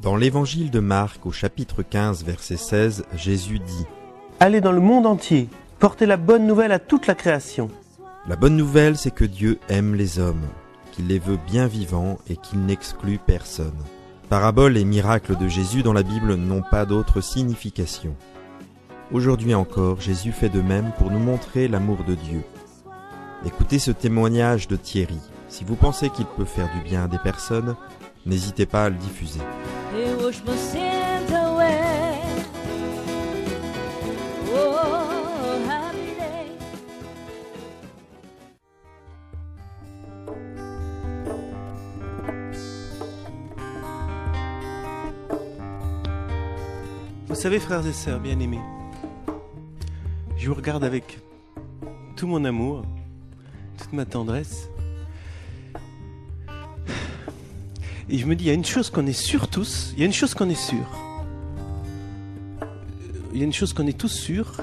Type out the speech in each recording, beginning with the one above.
Dans l'évangile de Marc, au chapitre 15, verset 16, Jésus dit « Allez dans le monde entier, portez la bonne nouvelle à toute la création. » La bonne nouvelle, c'est que Dieu aime les hommes, qu'il les veut bien vivants et qu'il n'exclut personne. Paraboles et miracles de Jésus dans la Bible n'ont pas d'autre signification. Aujourd'hui encore, Jésus fait de même pour nous montrer l'amour de Dieu. Écoutez ce témoignage de Thierry. Si vous pensez qu'il peut faire du bien à des personnes, n'hésitez pas à le diffuser. Vous savez, frères et sœurs bien-aimés, je vous regarde avec tout mon amour, toute ma tendresse, et je me dis, il y a une chose qu'on est sûrs tous, il y a une chose qu'on est sûr, il y a une chose qu'on est tous sûrs,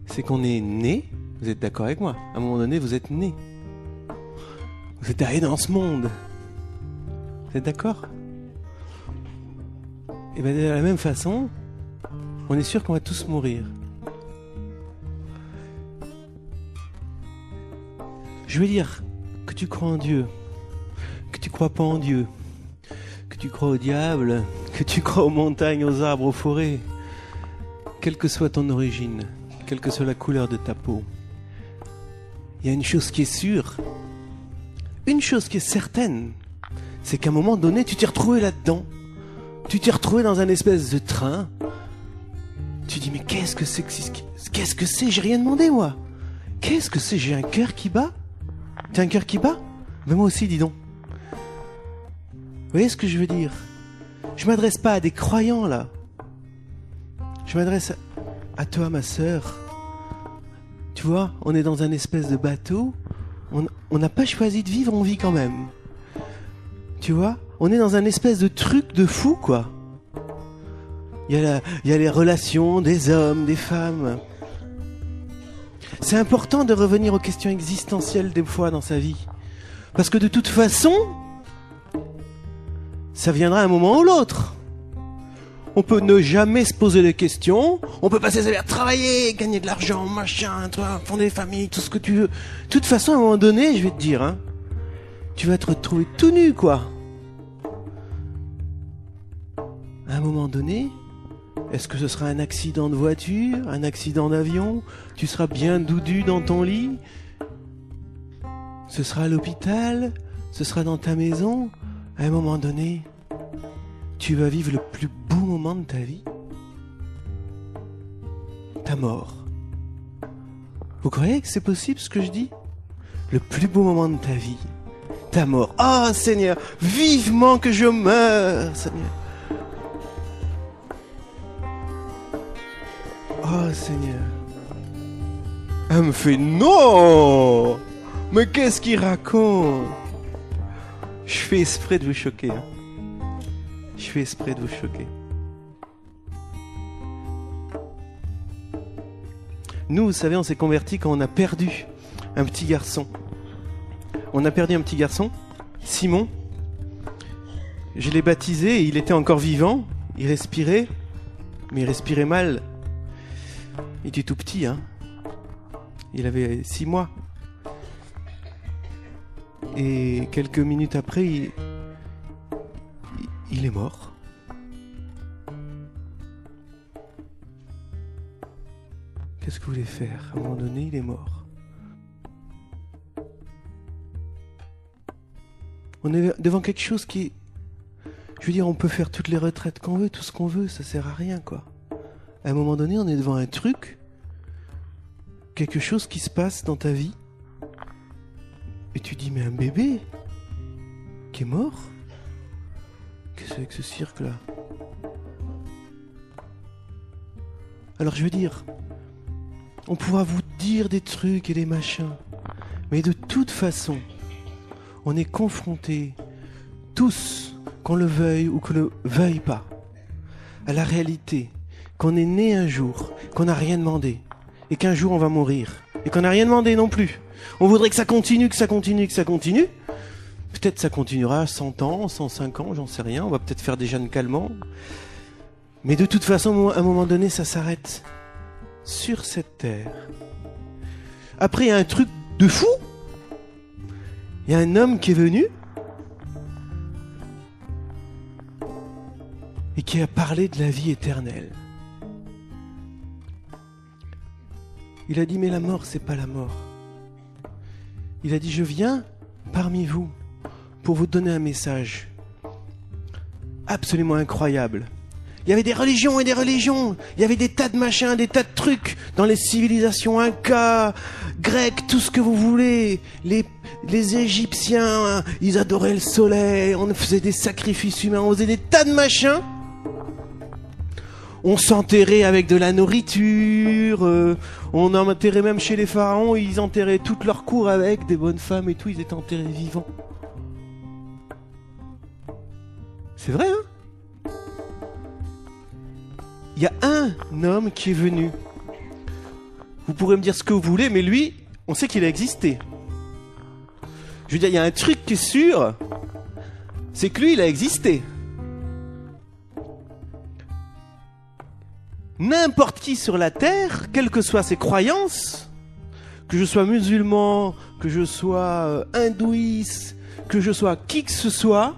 c'est qu'on est né, vous êtes d'accord avec moi, à un moment donné vous êtes né, vous êtes arrivé dans ce monde, vous êtes d'accord ? Et bien de la même façon, on est sûr qu'on va tous mourir. Je veux dire, que tu crois en Dieu, que tu crois pas en Dieu, que tu crois au diable, que tu crois aux montagnes, aux arbres, aux forêts, quelle que soit ton origine, quelle que soit la couleur de ta peau, il y a une chose qui est sûre, une chose qui est certaine, c'est qu'à un moment donné, tu t'es retrouvé là-dedans. Tu t'es retrouvé dans un espèce de train. Tu dis, mais qu'est-ce que c'est? J'ai rien demandé, moi. Qu'est-ce que c'est? J'ai un cœur qui bat? T'as un cœur qui bat? Mais moi aussi, dis donc. Vous voyez ce que je veux dire? Je m'adresse pas à des croyants, là. Je m'adresse à toi, ma sœur. Tu vois, on est dans un espèce de bateau. On n'a pas choisi de vivre, on vit quand même. Tu vois? On est dans un espèce de truc de fou, quoi. Il y a les relations des hommes, des femmes. C'est important de revenir aux questions existentielles des fois dans sa vie. Parce que de toute façon, ça viendra un moment ou l'autre. On peut ne jamais se poser des questions. On peut passer sa vie à travailler, gagner de l'argent, machin, toi, fonder des familles, tout ce que tu veux. De toute façon, à un moment donné, je vais te dire, hein, tu vas te retrouver tout nu, quoi. À un moment donné, est-ce que ce sera un accident de voiture, un accident d'avion? Tu seras bien doudu dans ton lit? Ce sera à l'hôpital? Ce sera dans ta maison? À un moment donné, tu vas vivre le plus beau moment de ta vie. Ta mort. Vous croyez que c'est possible ce que je dis? Le plus beau moment de ta vie. Ta mort. Oh Seigneur, vivement que je meure, Seigneur. Oh Seigneur. Elle me fait non. Mais qu'est-ce qu'il raconte? Je fais exprès de vous choquer. Hein. Je fais exprès de vous choquer. Nous, vous savez, on s'est convertis quand on a perdu un petit garçon. On a perdu un petit garçon, Simon. Je l'ai baptisé, il était encore vivant, il respirait, mais il respirait mal. Il était tout petit, hein. Il avait 6 mois. Et quelques minutes après, il est mort. Qu'est-ce que vous voulez faire? À un moment donné, il est mort. On est devant quelque chose qui... Je veux dire, on peut faire toutes les retraites qu'on veut, tout ce qu'on veut, ça sert à rien, quoi. À un moment donné, on est devant un truc, quelque chose qui se passe dans ta vie, et tu dis, mais un bébé qui est mort? Qu'est-ce que c'est que ce cirque-là? Alors je veux dire, on pourra vous dire des trucs et des machins, mais de toute façon, on est confrontés, tous, qu'on le veuille ou qu'on ne le veuille pas, à la réalité qu'on est né un jour, qu'on n'a rien demandé, et qu'un jour on va mourir, et qu'on n'a rien demandé non plus. On voudrait que ça continue, que ça continue, que ça continue. Peut-être ça continuera 100 ans, 105 ans, j'en sais rien. On va peut-être faire des jeûnes calmants. Mais de toute façon, à un moment donné, ça s'arrête. Sur cette terre. Après, il y a un truc de fou. Il y a un homme qui est venu et qui a parlé de la vie éternelle. Il a dit, mais la mort, c'est pas la mort. Il a dit, je viens parmi vous pour vous donner un message absolument incroyable. Il y avait des religions et des religions. Il y avait des tas de machins, des tas de trucs dans les civilisations incas, grecques, tout ce que vous voulez. Les Égyptiens, ils adoraient le soleil. On faisait des sacrifices humains. On faisait des tas de machins. On s'enterrait avec de la nourriture. On enterrait même chez les pharaons. Ils enterraient toute leur cour avec des bonnes femmes et tout. Ils étaient enterrés vivants. C'est vrai, hein? Il y a un homme qui est venu. Vous pourrez me dire ce que vous voulez, mais lui, on sait qu'il a existé. Je veux dire, il y a un truc qui est sûr, c'est que lui, il a existé. N'importe qui sur la terre, quelles que soient ses croyances, que je sois musulman, que je sois hindouiste, que je sois qui que ce soit,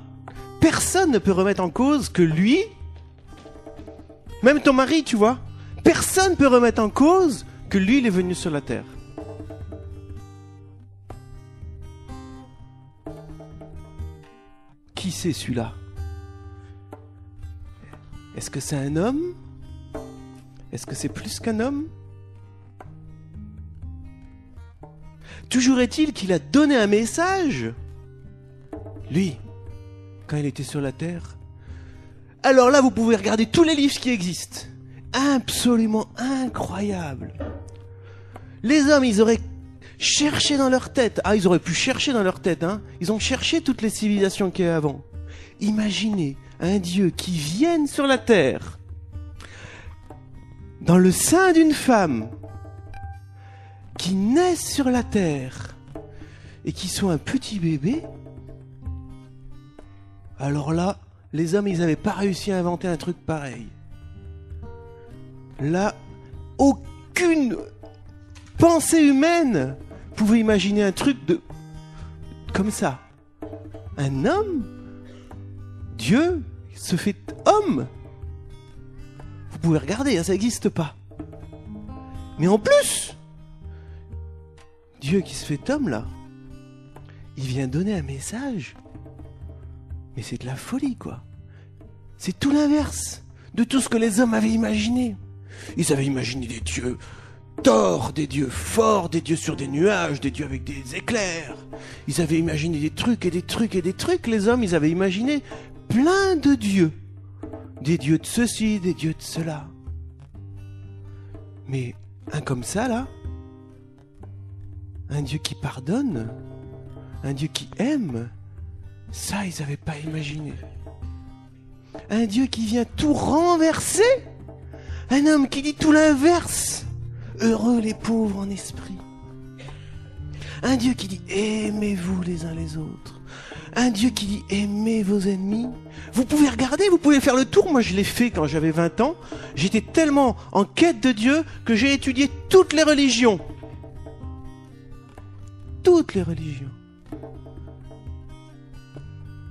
personne ne peut remettre en cause que lui, même ton mari, tu vois, personne ne peut remettre en cause que lui, il est venu sur la terre. Qui c'est celui-là? Est-ce que c'est un homme? Est-ce que c'est plus qu'un homme? Toujours est-il qu'il a donné un message, lui, quand il était sur la terre. Alors là, vous pouvez regarder tous les livres qui existent. Absolument incroyable. Les hommes, ils auraient cherché dans leur tête. Ah, ils auraient pu chercher dans leur tête, hein. Ils ont cherché toutes les civilisations qu'il y a avant. Imaginez un Dieu qui vienne sur la terre, dans le sein d'une femme, qui naisse sur la terre, et qui soit un petit bébé. Alors là, les hommes, ils n'avaient pas réussi à inventer un truc pareil. Là, aucune pensée humaine pouvait imaginer un truc comme ça. Un homme, Dieu se fait homme. Vous pouvez regarder, hein, ça n'existe pas. Mais en plus, Dieu qui se fait homme là, il vient donner un message. Mais c'est de la folie, quoi. C'est tout l'inverse de tout ce que les hommes avaient imaginé. Ils avaient imaginé des dieux d'or, des dieux forts, des dieux sur des nuages, des dieux avec des éclairs. Ils avaient imaginé des trucs et des trucs et des trucs. Les hommes, ils avaient imaginé plein de dieux. Des dieux de ceci, des dieux de cela. Mais un comme ça, là, un Dieu qui pardonne, un Dieu qui aime, ça, ils n'avaient pas imaginé. Un Dieu qui vient tout renverser. Un homme qui dit tout l'inverse. Heureux les pauvres en esprit. Un Dieu qui dit aimez-vous les uns les autres. Un Dieu qui dit aimez vos ennemis. Vous pouvez regarder, vous pouvez faire le tour. Moi, je l'ai fait quand j'avais 20 ans. J'étais tellement en quête de Dieu que j'ai étudié toutes les religions. Toutes les religions.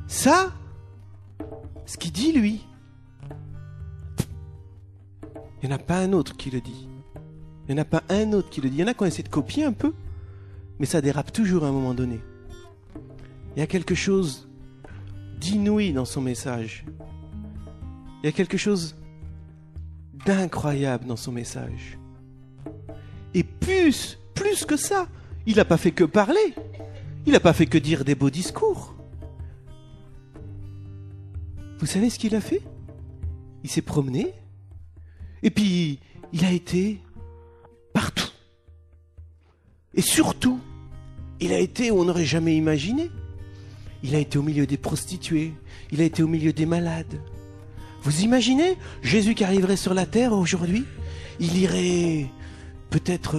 Ça, ce qu'il dit, lui, il n'y en a pas un autre qui le dit. Il n'y en a pas un autre qui le dit. Il y en a qui ont essayé de copier un peu, mais ça dérape toujours à un moment donné. Il y a quelque chose d'inouï dans son message. Il y a quelque chose d'incroyable dans son message. Et plus que ça, il n'a pas fait que parler. Il n'a pas fait que dire des beaux discours. Vous savez ce qu'il a fait? Il s'est promené, et puis il a été partout. Et surtout, il a été où on n'aurait jamais imaginé. Il a été au milieu des prostituées, il a été au milieu des malades. Vous imaginez Jésus qui arriverait sur la terre aujourd'hui? Il irait peut-être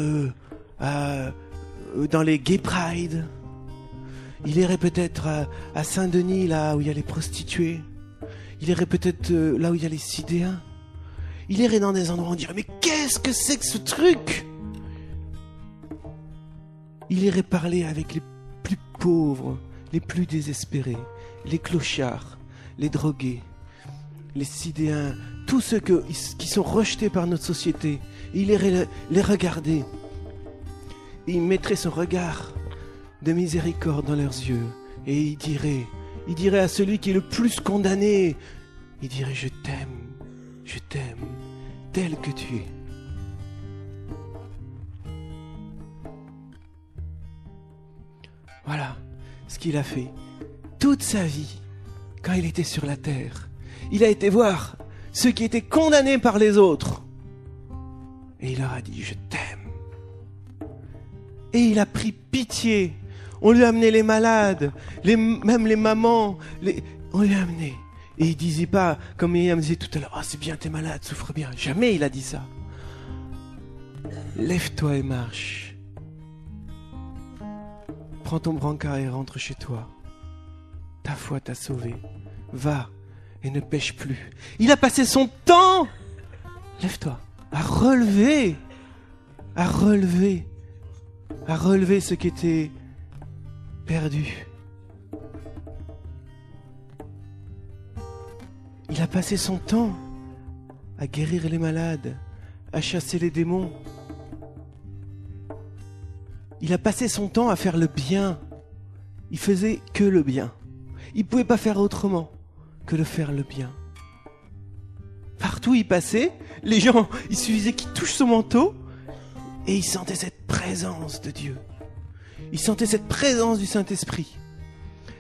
dans les gay pride. Il irait peut-être à Saint-Denis, là où il y a les prostituées. Il irait peut-être là où il y a les sidéens. Il irait dans des endroits où on dirait, mais qu'est-ce que c'est que ce truc? Il irait parler avec les plus pauvres, les plus désespérés, les clochards, les drogués, les sidéens, tous ceux qui sont rejetés par notre société. Il irait les regarder. Et il mettrait son regard de miséricorde dans leurs yeux. Et il dirait à celui qui est le plus condamné, il dirait, je t'aime, tel que tu es. Voilà ce qu'il a fait toute sa vie quand il était sur la terre. Il a été voir ceux qui étaient condamnés par les autres. Et il leur a dit, je t'aime. Et il a pris pitié. On lui a amené les malades, même les mamans. On lui a amené. Et il disait pas, comme Myriam disait tout à l'heure, « Oh, c'est bien, t'es malade, souffre bien. » Jamais il a dit ça. Lève-toi et marche. Prends ton brancard et rentre chez toi. Ta foi t'a sauvé. Va et ne pêche plus. Il a passé son temps, lève-toi, à relever ce qui était perdu. Il a passé son temps à guérir les malades, à chasser les démons. Il a passé son temps à faire le bien. Il faisait que le bien. Il ne pouvait pas faire autrement que de faire le bien. Partout où il passait, les gens, il suffisait qu'ils touchent son manteau et ils sentaient cette présence de Dieu. Ils sentaient cette présence du Saint-Esprit.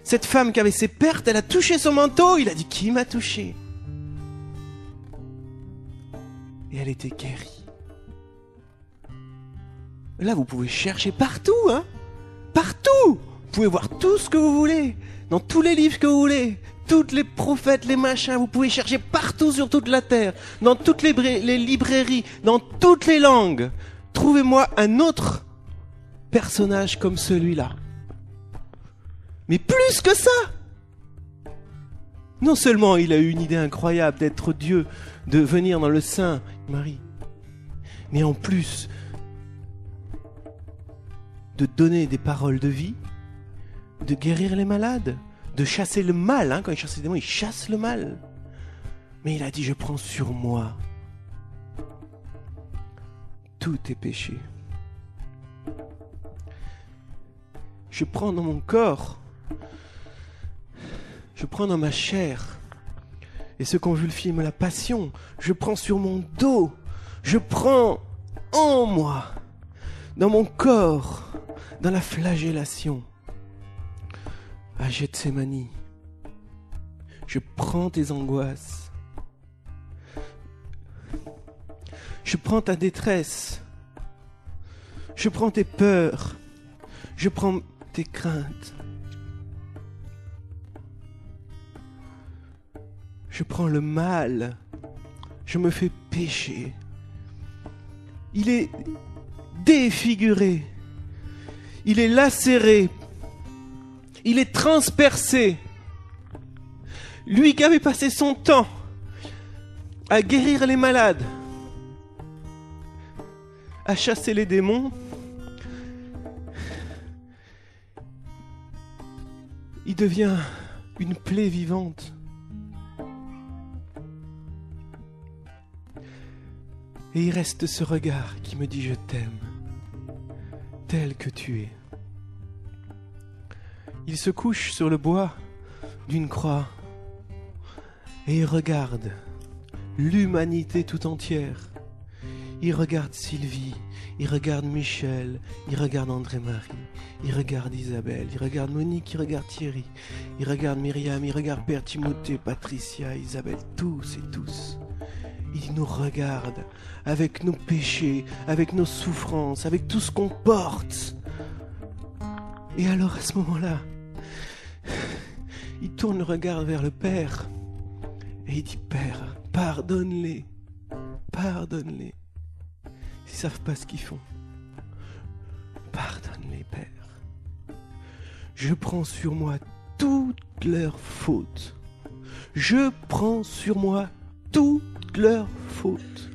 Cette femme qui avait ses pertes, elle a touché son manteau. Il a dit, qui m'a touché? Et elle était guérie. Là, vous pouvez chercher partout, hein? Partout! Vous pouvez voir tout ce que vous voulez, dans tous les livres que vous voulez, toutes les prophètes, les machins, vous pouvez chercher partout sur toute la terre, dans toutes les librairies, dans toutes les langues. Trouvez-moi un autre personnage comme celui-là. Mais plus que ça! Non seulement il a eu une idée incroyable d'être Dieu, de venir dans le sein Marie, mais en plus de donner des paroles de vie, de guérir les malades, de chasser le mal. Quand il chasse les démons, il chasse le mal. Mais il a dit, je prends sur moi tous tes péchés. Je prends dans mon corps, je prends dans ma chair. Et ceux qui ont vu le film La Passion, je prends sur mon dos, je prends en moi, dans mon corps, dans la flagellation, à Gethsémani. Je prends tes angoisses. Je prends ta détresse. Je prends tes peurs. Je prends tes craintes. Je prends le mal. Je me fais pécher. Il est défiguré. Il est lacéré. Il est transpercé. Lui qui avait passé son temps à guérir les malades, à chasser les démons, il devient une plaie vivante. Et il reste ce regard qui me dit je t'aime, tel que tu es. Il se couche sur le bois d'une croix et il regarde l'humanité tout entière. Il regarde Sylvie, il regarde Michel, il regarde André-Marie, il regarde Isabelle, il regarde Monique, il regarde Thierry, il regarde Myriam, il regarde Père Timothée, Patricia, Isabelle, tous et tous. Il nous regarde avec nos péchés, avec nos souffrances, avec tout ce qu'on porte. Et alors à ce moment-là, il tourne le regard vers le Père et il dit, Père, pardonne-les, pardonne-les. Ils ne savent pas ce qu'ils font. Pardonne-les, Père. Je prends sur moi toutes leurs fautes. Je prends sur moi toutes leurs fautes.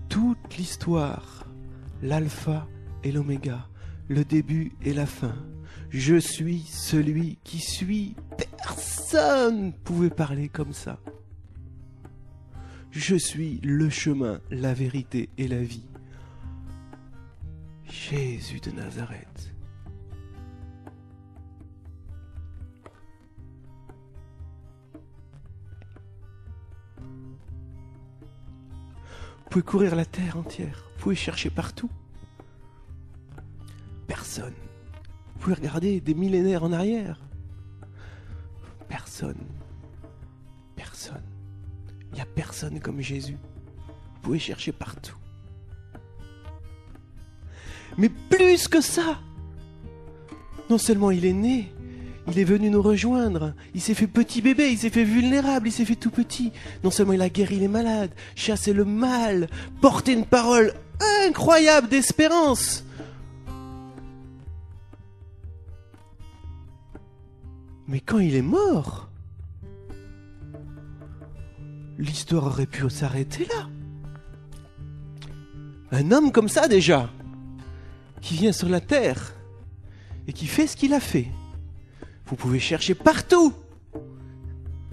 Toute l'histoire, l'alpha et l'oméga, le début et la fin. Je suis celui qui suis. Personne pouvait parler comme ça. Je suis le chemin, la vérité et la vie. Jésus de Nazareth. Vous pouvez courir la terre entière, vous pouvez chercher partout. Personne. Vous pouvez regarder des millénaires en arrière. Personne. Personne. Il n'y a personne comme Jésus. Vous pouvez chercher partout. Mais plus que ça, non seulement il est né, il est venu nous rejoindre, il s'est fait petit bébé, il s'est fait vulnérable, il s'est fait tout petit. Non seulement il a guéri les malades, chassé le mal, porté une parole incroyable d'espérance. Mais quand il est mort, l'histoire aurait pu s'arrêter là. Un homme comme ça déjà, qui vient sur la terre et qui fait ce qu'il a fait. Vous pouvez chercher partout.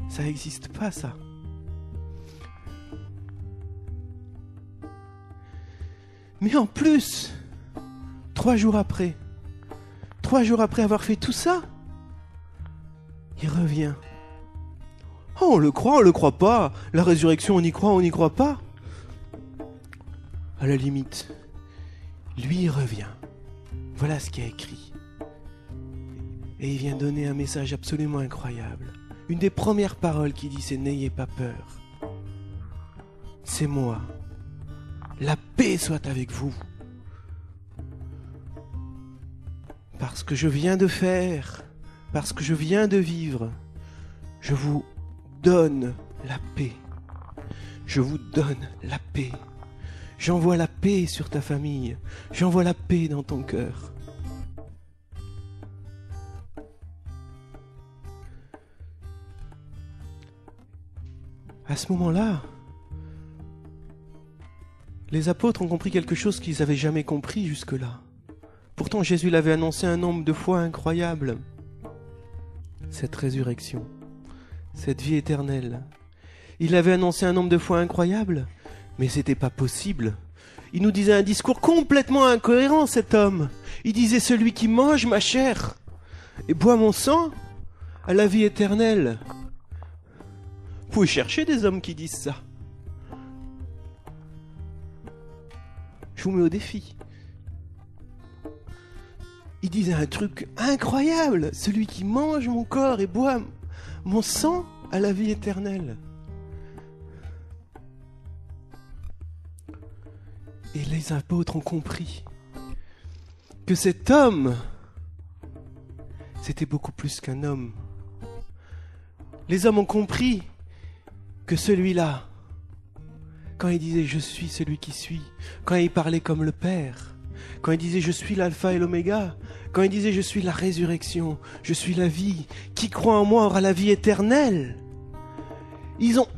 Ça n'existe pas, ça. Mais en plus, 3 jours après avoir fait tout ça, il revient. Oh, on le croit pas. La résurrection, on y croit pas. À la limite, lui, il revient. Voilà ce qu'il y a écrit. Et il vient donner un message absolument incroyable. Une des premières paroles qu'il dit, c'est « N'ayez pas peur. C'est moi. La paix soit avec vous. Parce que je viens de faire, parce que je viens de vivre, je vous donne la paix. Je vous donne la paix. J'envoie la paix sur ta famille. J'envoie la paix dans ton cœur. » À ce moment-là, les apôtres ont compris quelque chose qu'ils n'avaient jamais compris jusque-là. Pourtant, Jésus l'avait annoncé un nombre de fois incroyable. Cette résurrection, cette vie éternelle. Il l'avait annoncé un nombre de fois incroyable, mais c'était pas possible. Il nous disait un discours complètement incohérent, cet homme. Il disait « Celui qui mange ma chair et boit mon sang a la vie éternelle ». Vous pouvez chercher des hommes qui disent ça. Je vous mets au défi. Il disait un truc incroyable. Celui qui mange mon corps et boit mon sang a la vie éternelle. Et les apôtres ont compris que cet homme, c'était beaucoup plus qu'un homme. Les hommes ont compris que celui-là, quand il disait « Je suis celui qui suis », quand il parlait comme le Père, quand il disait « Je suis l'alpha et l'oméga », quand il disait « Je suis la résurrection, je suis la vie, qui croit en moi aura la vie éternelle », ils ont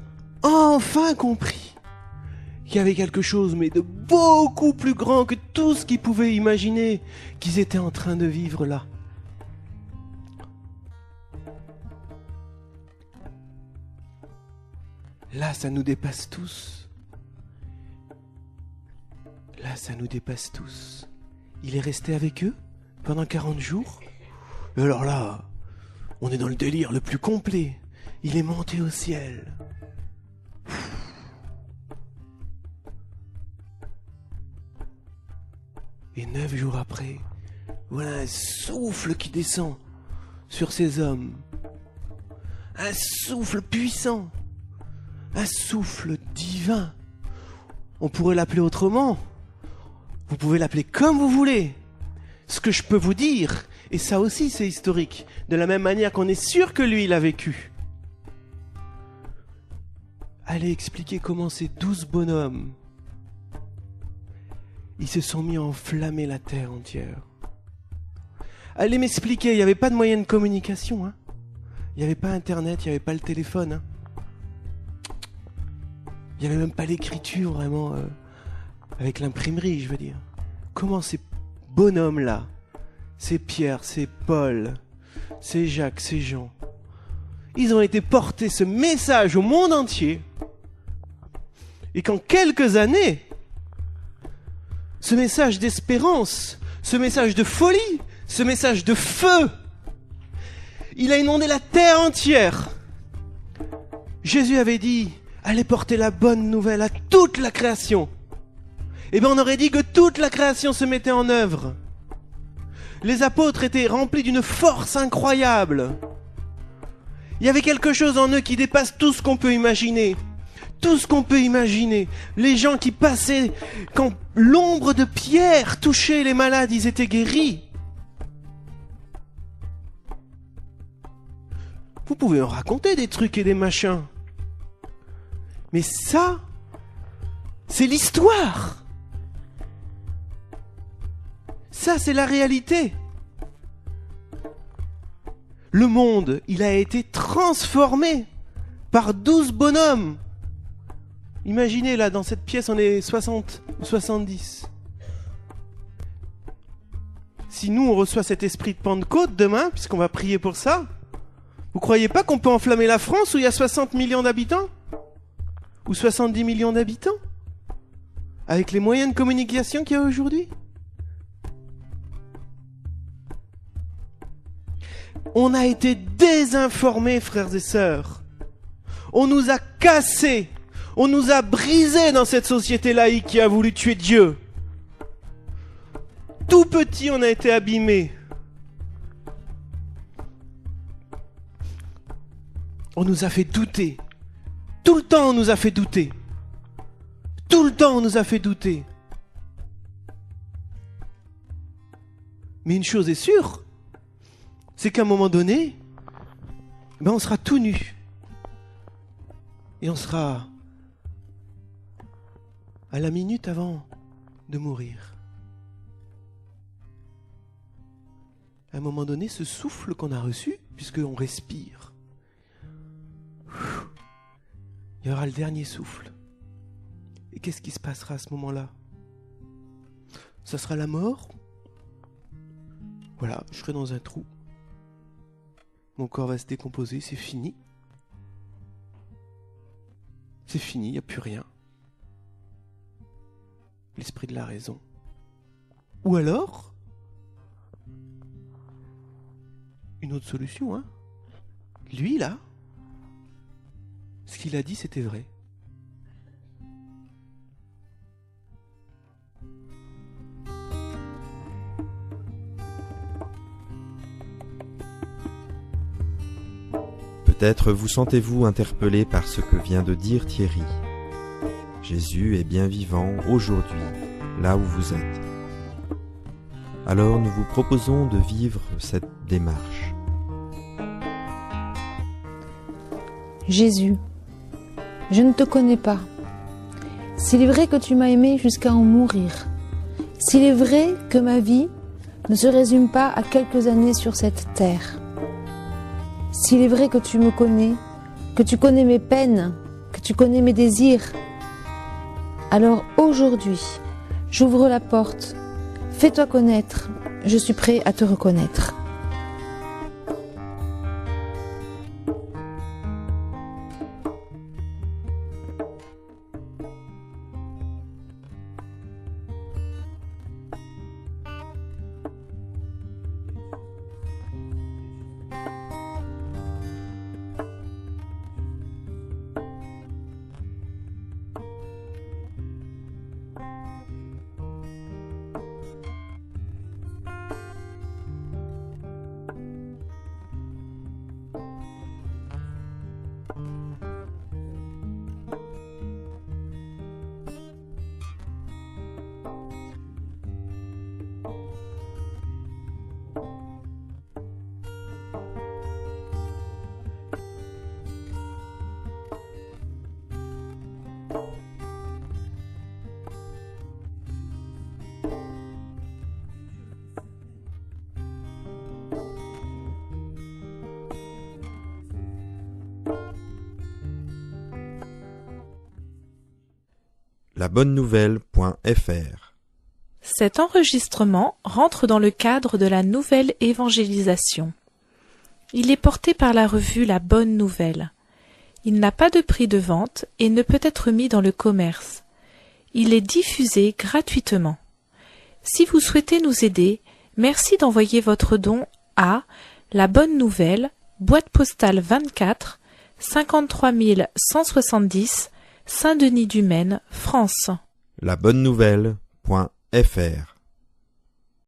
enfin compris qu'il y avait quelque chose, mais de beaucoup plus grand que tout ce qu'ils pouvaient imaginer qu'ils étaient en train de vivre là. Là, ça nous dépasse tous. Là, ça nous dépasse tous. Il est resté avec eux pendant 40 jours. Et alors là, on est dans le délire le plus complet. Il est monté au ciel. Et 9 jours après, voilà un souffle qui descend sur ces hommes. Un souffle puissant. Un souffle divin. On pourrait l'appeler autrement. Vous pouvez l'appeler comme vous voulez. Ce que je peux vous dire, et ça aussi c'est historique, de la même manière qu'on est sûr que lui il a vécu. Allez expliquer comment ces 12 bonhommes, ils se sont mis à enflammer la terre entière. Allez m'expliquer, il n'y avait pas de moyen de communication. Hein. Il n'y avait pas Internet, il n'y avait pas le téléphone. Hein. Il n'y avait même pas l'écriture vraiment, avec l'imprimerie, je veux dire. Comment ces bonhommes-là, c'est Pierre, c'est Paul, c'est Jacques, c'est Jean, ils ont été porter ce message au monde entier, et qu'en quelques années, ce message d'espérance, ce message de folie, ce message de feu, il a inondé la terre entière. Jésus avait dit, allez porter la bonne nouvelle à toute la création. Eh bien, on aurait dit que toute la création se mettait en œuvre. Les apôtres étaient remplis d'une force incroyable. Il y avait quelque chose en eux qui dépasse tout ce qu'on peut imaginer. Tout ce qu'on peut imaginer. Les gens qui passaient, quand l'ombre de Pierre touchait les malades, ils étaient guéris. Vous pouvez en raconter des trucs et des machins. Mais ça, c'est l'histoire. Ça, c'est la réalité. Le monde, il a été transformé par 12 bonhommes. Imaginez, là, dans cette pièce, on est 60 ou 70. Si nous, on reçoit cet esprit de Pentecôte demain, puisqu'on va prier pour ça, vous croyez pas qu'on peut enflammer la France où il y a 60 millions d'habitants ? Ou 70 millions d'habitants ? Avec les moyens de communication qu'il y a aujourd'hui ? On a été désinformés, frères et sœurs. On nous a cassés. On nous a brisés dans cette société laïque qui a voulu tuer Dieu. Tout petit, on a été abîmés. On nous a fait douter. Tout le temps, on nous a fait douter. Tout le temps, on nous a fait douter. Mais une chose est sûre, c'est qu'à un moment donné, on sera tout nu. Et on sera à la minute avant de mourir. À un moment donné, ce souffle qu'on a reçu, puisqu'on respire, il y aura le dernier souffle. Et qu'est-ce qui se passera à ce moment-là ? Ça sera la mort ? Voilà, je serai dans un trou. Mon corps va se décomposer, c'est fini. C'est fini, il n'y a plus rien. L'esprit de la raison. Ou alors, une autre solution, hein. Lui, là, ce qu'il a dit, c'était vrai. Peut-être vous sentez-vous interpellé par ce que vient de dire Thierry. Jésus est bien vivant aujourd'hui, là où vous êtes. Alors nous vous proposons de vivre cette démarche. Jésus, je ne te connais pas. S'il est vrai que tu m'as aimé jusqu'à en mourir, s'il est vrai que ma vie ne se résume pas à quelques années sur cette terre, s'il est vrai que tu me connais, que tu connais mes peines, que tu connais mes désirs, alors aujourd'hui, j'ouvre la porte, fais-toi connaître, je suis prêt à te reconnaître. labonnenouvelle.fr. Cet enregistrement rentre dans le cadre de la nouvelle évangélisation. Il est porté par la revue La Bonne Nouvelle. Il n'a pas de prix de vente et ne peut être mis dans le commerce. Il est diffusé gratuitement. Si vous souhaitez nous aider, merci d'envoyer votre don à La Bonne Nouvelle, boîte postale 24, 53 170, Saint-Denis-du-Maine, France. labonnenouvelle.fr